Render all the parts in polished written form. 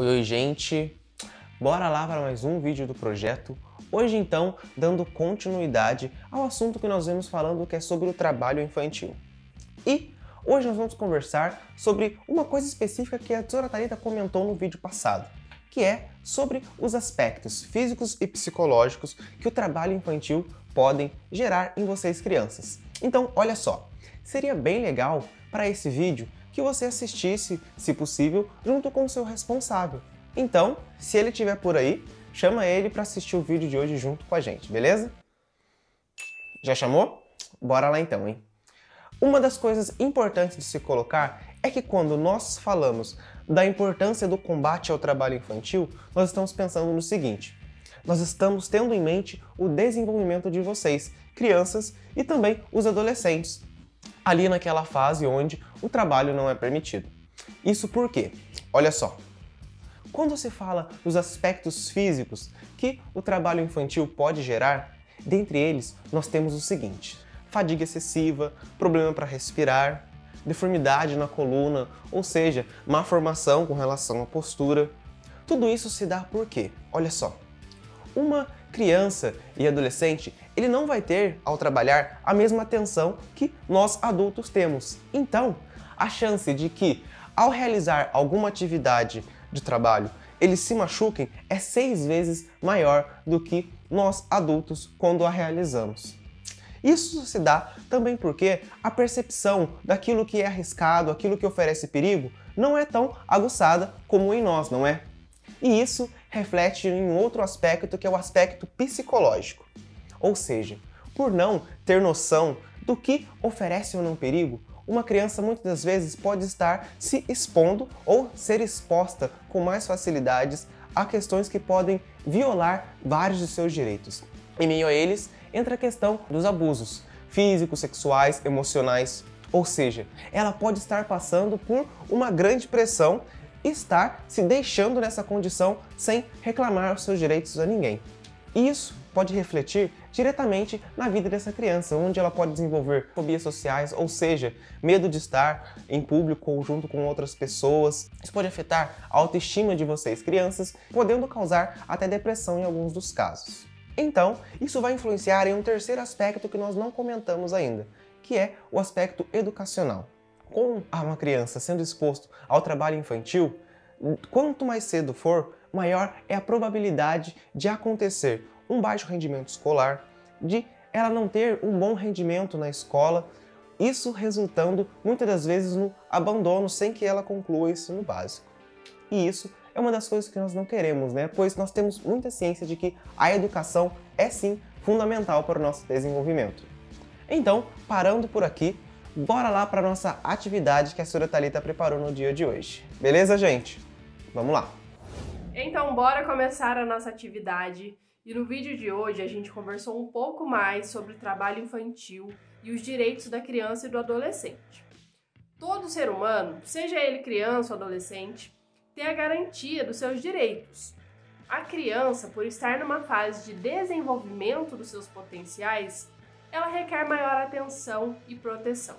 Oi, gente! Bora lá para mais um vídeo do projeto. Hoje, então, dando continuidade ao assunto que nós vemos falando, que é sobre o trabalho infantil. E hoje nós vamos conversar sobre uma coisa específica que a Teacher Thalita comentou no vídeo passado, que é sobre os aspectos físicos e psicológicos que o trabalho infantil podem gerar em vocês crianças. Então, olha só, seria bem legal para esse vídeo que você assistisse, se possível, junto com o seu responsável. Então, se ele estiver por aí, chama ele para assistir o vídeo de hoje junto com a gente, beleza? Já chamou? Bora lá então, hein? Uma das coisas importantes de se colocar é que quando nós falamos da importância do combate ao trabalho infantil, nós estamos pensando no seguinte: nós estamos tendo em mente o desenvolvimento de vocês, crianças e também os adolescentes, ali naquela fase onde o trabalho não é permitido. Isso por quê? Olha só, quando se fala dos aspectos físicos que o trabalho infantil pode gerar, dentre eles nós temos o seguinte: fadiga excessiva, problema para respirar, deformidade na coluna, ou seja, má formação com relação à postura. Tudo isso se dá por quê? Olha só, uma criança e adolescente, ele não vai ter, ao trabalhar, a mesma atenção que nós adultos temos. Então, a chance de que, ao realizar alguma atividade de trabalho, eles se machuquem é 6 vezes maior do que nós adultos quando a realizamos. Isso se dá também porque a percepção daquilo que é arriscado, aquilo que oferece perigo, não é tão aguçada como em nós, não é? E isso reflete em outro aspecto, que é o aspecto psicológico. Ou seja, por não ter noção do que oferece ou não perigo, uma criança muitas das vezes pode estar se expondo ou ser exposta com mais facilidades a questões que podem violar vários de seus direitos. Em meio a eles, entra a questão dos abusos físicos, sexuais, emocionais. Ou seja, ela pode estar passando por uma grande pressão e estar se deixando nessa condição sem reclamar os seus direitos a ninguém. Isso pode refletir diretamente na vida dessa criança, onde ela pode desenvolver fobias sociais, ou seja, medo de estar em público ou junto com outras pessoas. Isso pode afetar a autoestima de vocês, crianças, podendo causar até depressão em alguns dos casos. Então, isso vai influenciar em um terceiro aspecto que nós não comentamos ainda, que é o aspecto educacional. Com uma criança sendo exposto ao trabalho infantil, quanto mais cedo for, maior é a probabilidade de acontecer um baixo rendimento escolar, de ela não ter um bom rendimento na escola, isso resultando muitas das vezes no abandono sem que ela conclua o ensino básico. E isso é uma das coisas que nós não queremos, né? Pois nós temos muita ciência de que a educação é sim fundamental para o nosso desenvolvimento. Então, parando por aqui, bora lá para a nossa atividade que a Teacher Thalita preparou no dia de hoje. Beleza, gente? Vamos lá! Então, bora começar a nossa atividade. E no vídeo de hoje a gente conversou um pouco mais sobre o trabalho infantil e os direitos da criança e do adolescente. Todo ser humano, seja ele criança ou adolescente, tem a garantia dos seus direitos. A criança, por estar numa fase de desenvolvimento dos seus potenciais, ela requer maior atenção e proteção.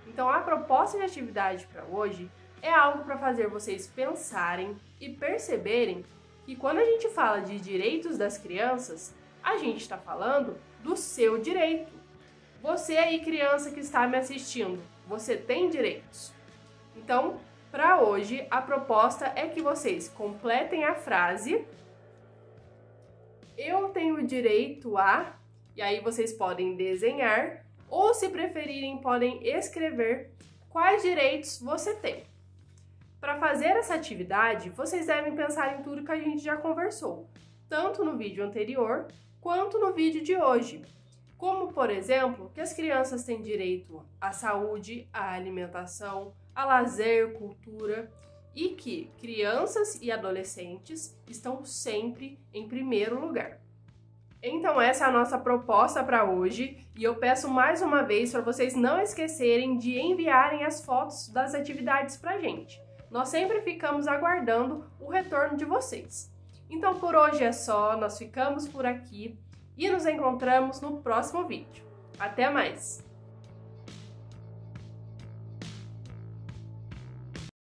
Então, a proposta de atividade para hoje é algo para fazer vocês pensarem e perceberem que quando a gente fala de direitos das crianças, a gente está falando do seu direito. Você aí, criança que está me assistindo, você tem direitos? Então, para hoje, a proposta é que vocês completem a frase "Eu tenho direito a", e aí vocês podem desenhar, ou se preferirem, podem escrever quais direitos você tem. Para fazer essa atividade, vocês devem pensar em tudo que a gente já conversou, tanto no vídeo anterior quanto no vídeo de hoje. Como, por exemplo, que as crianças têm direito à saúde, à alimentação, a lazer, cultura, e que crianças e adolescentes estão sempre em primeiro lugar. Então essa é a nossa proposta para hoje e eu peço mais uma vez para vocês não esquecerem de enviarem as fotos das atividades para a gente. Nós sempre ficamos aguardando o retorno de vocês. Então por hoje é só, nós ficamos por aqui e nos encontramos no próximo vídeo. Até mais!